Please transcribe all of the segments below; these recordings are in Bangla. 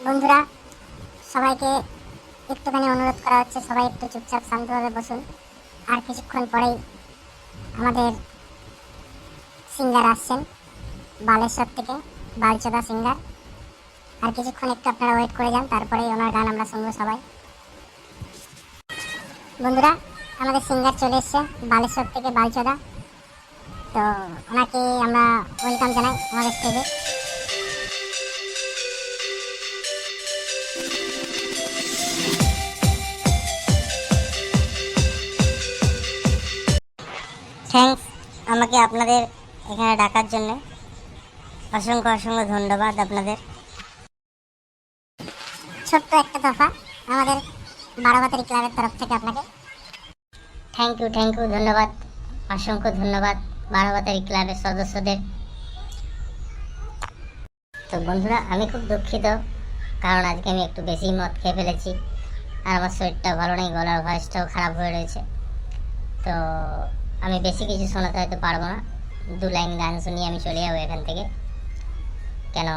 বন্ধুরা, সবাইকে একটুখানি অনুরোধ করা হচ্ছে, সবাই একটু চুপচাপ শান্তভাবে বসুন। আর কিছুক্ষণ পরেই আমাদের সিঙ্গার আসছেন বালেশ্বর থেকে, বালচোদা সিঙ্গার। আর কিছুক্ষণ একটু আপনারা ওয়েট করে যান, তারপরেই ওনার গান আমরা শুনবো সবাই। বন্ধুরা, আমাদের সিঙ্গার চলে এসছে বালেশ্বর থেকে, বালচোদা। তো ওনাকে আমরা ওয়েলকাম জানাই আমাদের স্টেজে। থ্যাঙ্কস আমাকে আপনাদের এখানে ডাকার জন্য, অসংখ্য অসংখ্য ধন্যবাদ আপনাদের। ছোট্ট একটা দফা আমাদের বারোবাতারি ক্লাবের তরফ থেকে আপনাকে থ্যাংক ইউ, ধন্যবাদ, অসংখ্য ধন্যবাদ বারোবাতারি ক্লাবের সদস্যদের। তো বন্ধুরা, আমি খুব দুঃখিত, কারণ আজকে আমি একটু বেশি মদ খেয়ে ফেলেছি আর আমার শরীরটা ভালো নেই, গলার ভয়েসটাও খারাপ হয়ে রয়েছে। তো আমি বেশি কিছু শোনাতে হয়তো পারবো না, 2 লাইন গান শুনিয়ে আমি চলে যাবো এখান থেকে। কেন,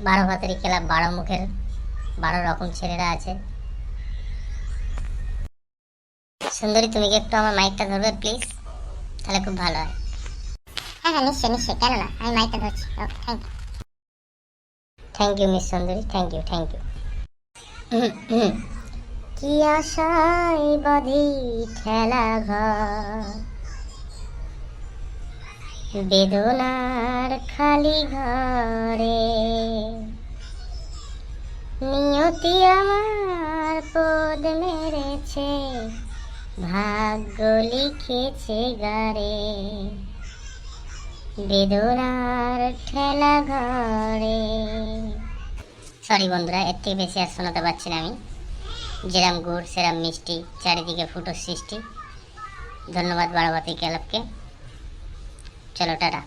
বারোবাতারি ক্লাব 12 মুখের 12 রকম ছেলেরা আছে। সুন্দরী, তুমি কি একটু আমার মাইকটা ধরবে প্লিজ? তাহলে খুব ভালো হয়। হ্যাঁ হ্যাঁ, নিশ্চয়ই, কেন না, আমি মাইকটা ধরছি। থ্যাংক ইউ মিস সুন্দরী, থ্যাংক ইউ। কি আশায় বাঁধি ঠেলা ঘর, বেদনার খালি ঘরে, নিয়তি আমার পদ মেরেছে, ভাগ্য লিখেছে গারে, বেদনার ঠেলা ঘরে। সরি বন্ধুরা, এর থেকে বেশি আর শোনাতে পারছি না আমি। যেরাম গুড় সেরাম মিষ্টি, চারিদিকে ফুটোর সৃষ্টি। ধন্যবাদ বারোবাতারি ক্লাবকে। চলো, টাটা।